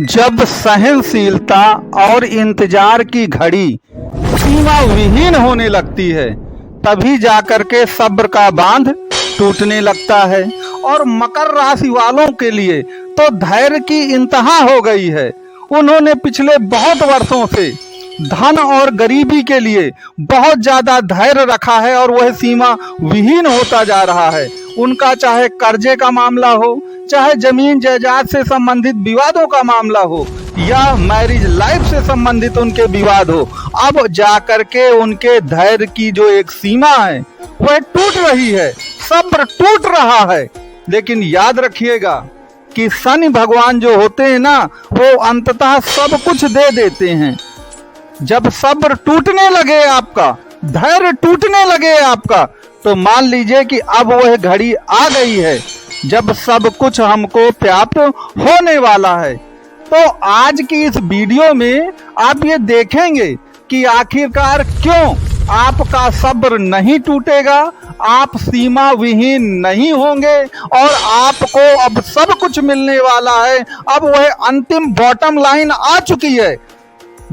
जब सहनशीलता और इंतजार की घड़ी सीमा विहीन होने लगती है, तभी जाकर के सब्र का बांध टूटने लगता है। और मकर राशि वालों के लिए तो धैर्य की इंतहा हो गई है। उन्होंने पिछले बहुत वर्षों से धन और गरीबी के लिए बहुत ज्यादा धैर्य रखा है और वह सीमा विहीन होता जा रहा है। उनका चाहे कर्जे का मामला हो, चाहे जमीन जायदाद से संबंधित विवादों का मामला हो, या मैरिज लाइफ से संबंधित उनके विवाद हो, अब जाकर के उनके धैर्य की जो एक सीमा है वह टूट रही है, सब्र टूट रहा है। लेकिन याद रखिएगा कि शनि भगवान जो होते हैं ना, वो अंततः सब कुछ दे देते हैं। जब सब्र टूटने लगे आपका, धैर्य टूटने लगे आपका, तो मान लीजिए कि अब वह घड़ी आ गई है जब सब कुछ हमको प्राप्त होने वाला है। तो आज की इस वीडियो में आप ये देखेंगे कि आखिरकार क्यों आपका सब्र नहीं टूटेगा, आप सीमा विहीन नहीं होंगे और आपको अब सब कुछ मिलने वाला है। अब वह अंतिम बॉटम लाइन आ चुकी है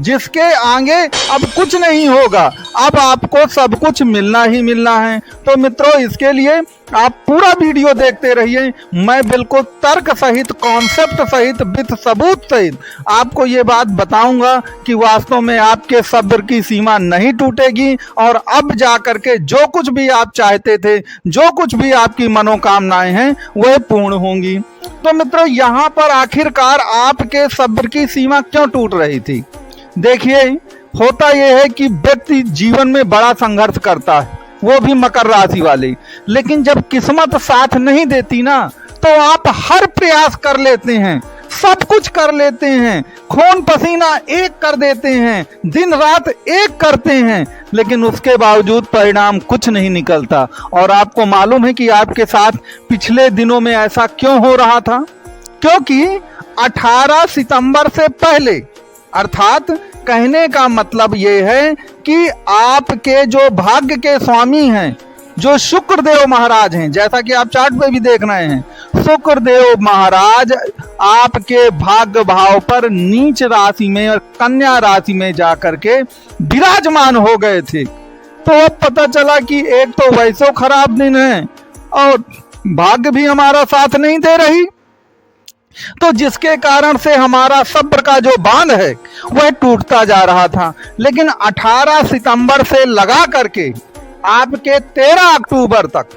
जिसके आगे अब कुछ नहीं होगा, अब आपको सब कुछ मिलना ही मिलना है। तो मित्रों, इसके लिए आप पूरा वीडियो देखते रहिए। मैं बिल्कुल तर्क सहित, कॉन्सेप्ट सहित, विद सबूत सहित आपको ये बात बताऊंगा कि वास्तव में आपके सब्र की सीमा नहीं टूटेगी और अब जाकर के जो कुछ भी आप चाहते थे, जो कुछ भी आपकी मनोकामनाएं हैं, वह पूर्ण होंगी। तो मित्रों, यहाँ पर आखिरकार आपके सब्र की सीमा क्यों टूट रही थी? देखिए, होता यह है कि व्यक्ति जीवन में बड़ा संघर्ष करता है, वो भी मकर राशि वाले। लेकिन जब किस्मत साथ नहीं देती ना, तो आप हर प्रयास कर लेते हैं, सब कुछ कर लेते हैं, खून पसीना एक कर देते हैं, दिन रात एक करते हैं, लेकिन उसके बावजूद परिणाम कुछ नहीं निकलता। और आपको मालूम है कि आपके साथ पिछले दिनों में ऐसा क्यों हो रहा था? क्योंकि 18 सितंबर से पहले, अर्थात कहने का मतलब ये है कि आपके जो भाग्य के स्वामी हैं, जो शुक्रदेव महाराज हैं, जैसा कि आप चार्ट पे भी देख रहे हैं, शुक्रदेव महाराज आपके भाग्य भाव पर नीच राशि में और कन्या राशि में जाकर के विराजमान हो गए थे। तो अब पता चला कि एक तो वैसे खराब दिन है और भाग्य भी हमारा साथ नहीं दे रही, तो जिसके कारण से हमारा सब्र का जो बांध है वह टूटता जा रहा था। लेकिन 18 सितंबर से लगा करके आपके 13 अक्टूबर तक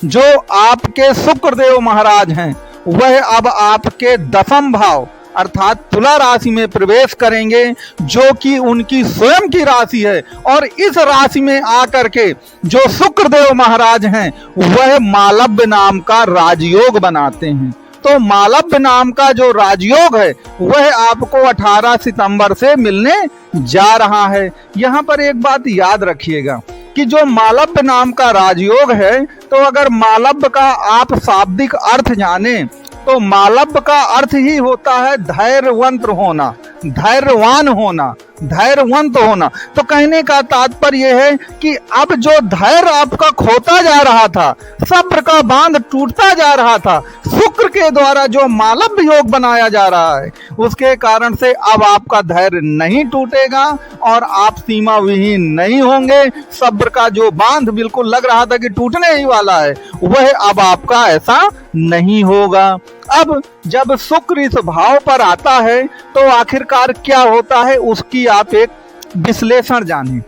जो आपके शुक्रदेव महाराज हैं, वह अब आपके 10वें भाव अर्थात तुला राशि में प्रवेश करेंगे, जो कि उनकी स्वयं की राशि है। और इस राशि में आकर के जो शुक्रदेव महाराज हैं, वह मालव्य नाम का राजयोग बनाते हैं। तो मालव्य नाम का जो राजयोग है वह आपको 18 सितंबर से मिलने जा रहा है। यहाँ पर एक बात याद रखिएगा कि जो मालव्य नाम का राजयोग है, तो अगर मालव्य का आप शाब्दिक अर्थ जाने तो मालव्य का अर्थ ही होता है धैर्यवंत होना, धैर्यवान होना, धैर्यवंत होना। तो कहने का तात्पर्य यह है कि अब जो धैर्य आपका खोता जा रहा था, सब्र का बांध टूटता जा रहा था, शुक्र के द्वारा जो मालव्य योग बनाया जा रहा है, उसके कारण से अब आपका धैर्य नहीं टूटेगा और आप सीमा विहीन नहीं होंगे। सब्र का जो बांध बिल्कुल लग रहा था कि टूटने ही वाला है, वह अब आपका ऐसा नहीं होगा। अब जब शुक्र इस भाव पर आता है तो आखिरकार क्या होता है, उसकी आप एक विश्लेषण जानें।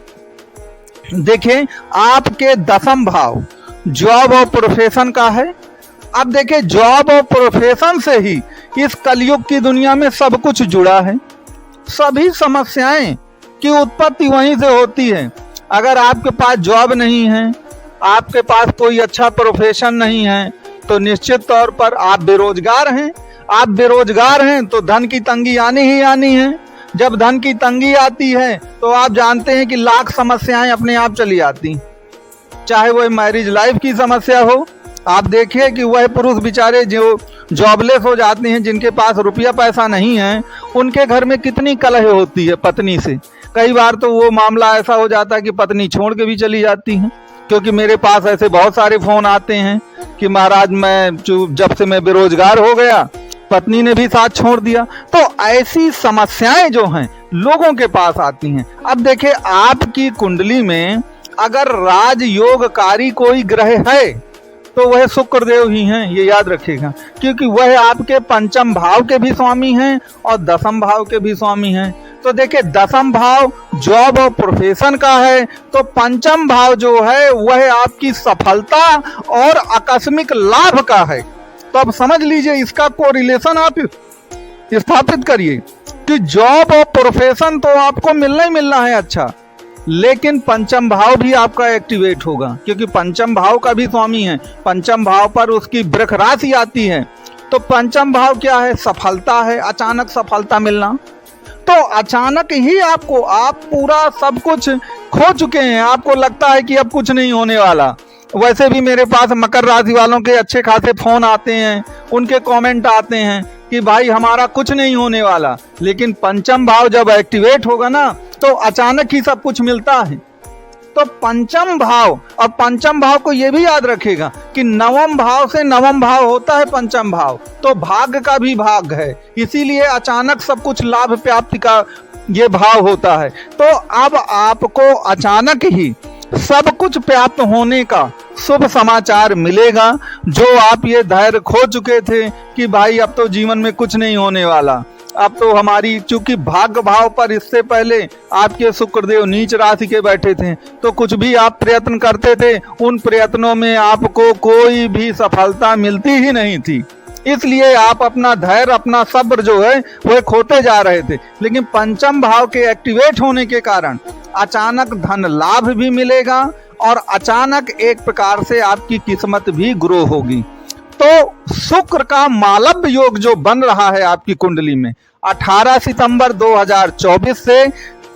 देखिए, आपके 10वें भाव जॉब और प्रोफेशन का है। अब देखिए, जॉब और प्रोफेशन से ही इस कलयुग की दुनिया में सब कुछ जुड़ा है। सभी समस्याएं की उत्पत्ति वहीं से होती है। अगर आपके पास जॉब नहीं है, आपके पास कोई अच्छा प्रोफेशन नहीं है, तो निश्चित तौर पर आप बेरोजगार हैं। आप बेरोजगार हैं तो धन की तंगी आनी ही आनी है। जब धन की तंगी आती है तो आप जानते हैं कि लाख समस्याएं अपने आप चली आती, चाहे वह मैरिज लाइफ की समस्या हो। आप देखिए कि वह पुरुष बेचारे जो जॉबलेस हो जाते हैं, जिनके पास रुपया पैसा नहीं है, उनके घर में कितनी कलह होती है पत्नी से। कई बार तो वो मामला ऐसा हो जाता है कि पत्नी छोड़ के भी चली जाती है। क्योंकि मेरे पास ऐसे बहुत सारे फोन आते हैं कि महाराज, मैं जब से मैं बेरोजगार हो गया पत्नी ने भी साथ छोड़ दिया। तो ऐसी समस्याएं जो हैं लोगों के पास आती हैं। अब देखिए, आपकी कुंडली में अगर राजयोगकारी कोई ग्रह है तो वह शुक्रदेव ही हैं, ये याद रखिएगा, क्योंकि वह आपके पंचम भाव के भी स्वामी हैं और दसम भाव के भी स्वामी हैं। तो देखिए, दसम भाव जॉब और प्रोफेशन का है, तो पंचम भाव जो है वह आपकी सफलता और आकस्मिक लाभ का है। तो अब समझ लीजिए, इसका कोरिलेशन आप स्थापित करिए कि जॉब और प्रोफेशन तो आपको मिलना ही मिलना है अच्छा, लेकिन पंचम भाव भी आपका एक्टिवेट होगा, क्योंकि पंचम भाव का भी स्वामी है। पंचम भाव पर उसकी वृक्ष राशि आती है। तो पंचम भाव क्या है? सफलता है, अचानक सफलता मिलना। तो अचानक ही आप पूरा सब कुछ खो चुके हैं, आपको लगता है कि अब कुछ नहीं होने वाला। वैसे भी मेरे पास मकर राशि वालों के अच्छे खासे फोन आते हैं, उनके कमेंट आते हैं कि भाई हमारा कुछ नहीं होने वाला। लेकिन पंचम भाव जब एक्टिवेट होगा ना, तो अचानक ही सब कुछ मिलता है। तो पंचम भाव, और पंचम भाव को ये भी याद रखेगा कि नवम भाव से नवम भाव होता है पंचम भाव, तो भाग्य का भी भाग है, इसीलिए अचानक सब कुछ लाभ प्राप्ति का ये भाव होता है। तो अब आपको अचानक ही सब कुछ प्राप्त होने का शुभ समाचार मिलेगा। जो आप ये धैर्य खो चुके थे कि भाई अब तो जीवन में कुछ नहीं होने वाला, अब तो हमारी, चूंकि भाग्य भाव पर इससे पहले आपके शुक्रदेव नीच राशि के बैठे थे, तो कुछ भी आप प्रयत्न करते थे, उन प्रयत्नों में आपको कोई भी सफलता मिलती ही नहीं थी। इसलिए आप अपना धैर्य, अपना सब्र जो है वह खोते जा रहे थे। लेकिन पंचम भाव के एक्टिवेट होने के कारण अचानक धन लाभ भी मिलेगा और अचानक एक प्रकार से आपकी किस्मत भी ग्रो होगी। तो शुक्र का मालव्य योग जो बन रहा है आपकी कुंडली में 18 सितंबर 2024 से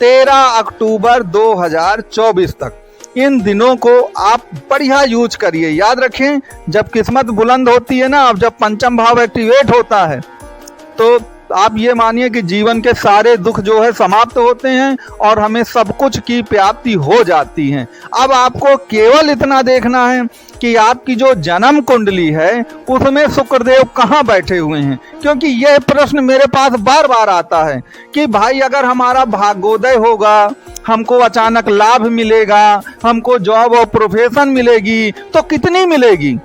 13 अक्टूबर 2024 तक, इन दिनों को आप बढ़िया यूज करिए। याद रखें, जब किस्मत बुलंद होती है ना, अब जब पंचम भाव एक्टिवेट होता है, तो आप ये मानिए कि जीवन के सारे दुख जो है समाप्त होते हैं और हमें सब कुछ की प्राप्ति हो जाती है। अब आपको केवल इतना देखना है कि आपकी जो जन्म कुंडली है उसमें शुक्रदेव कहाँ बैठे हुए हैं, क्योंकि यह प्रश्न मेरे पास बार बार आता है कि भाई अगर हमारा भाग्योदय होगा, हमको अचानक लाभ मिलेगा, हमको जॉब और प्रोफेशन मिलेगी, तो कितनी मिलेगी?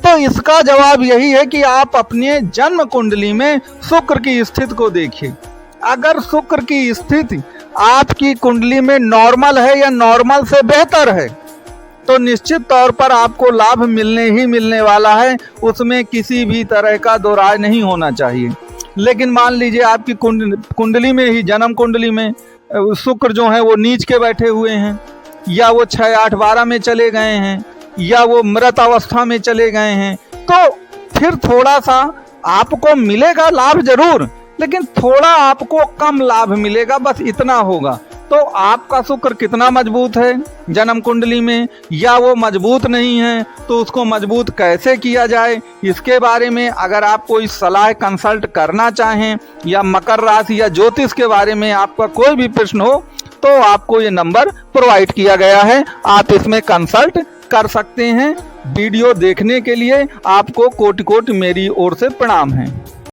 तो इसका जवाब यही है कि आप अपने जन्म कुंडली में शुक्र की स्थिति को देखिए। अगर शुक्र की स्थिति आपकी कुंडली में नॉर्मल है या नॉर्मल से बेहतर है, तो निश्चित तौर पर आपको लाभ मिलने ही मिलने वाला है, उसमें किसी भी तरह का दो राय नहीं होना चाहिए। लेकिन मान लीजिए आपकी कुंडली में ही, जन्म कुंडली में शुक्र जो है वो नीच के बैठे हुए हैं, या वो 6, 8, 12 में चले गए हैं, या वो मृत अवस्था में चले गए हैं, तो फिर थोड़ा सा आपको मिलेगा लाभ जरूर, लेकिन थोड़ा आपको कम लाभ मिलेगा, बस इतना होगा। तो आपका शुक्र कितना मजबूत है जन्म कुंडली में, या वो मजबूत नहीं है, तो उसको मजबूत कैसे किया जाए, इसके बारे में अगर आप कोई सलाह कंसल्ट करना चाहें, या मकर राशि या ज्योतिष के बारे में आपका कोई भी प्रश्न हो, तो आपको ये नंबर प्रोवाइड किया गया है, आप इसमें कंसल्ट कर सकते हैं। वीडियो देखने के लिए आपको कोटि कोटि मेरी ओर से प्रणाम है।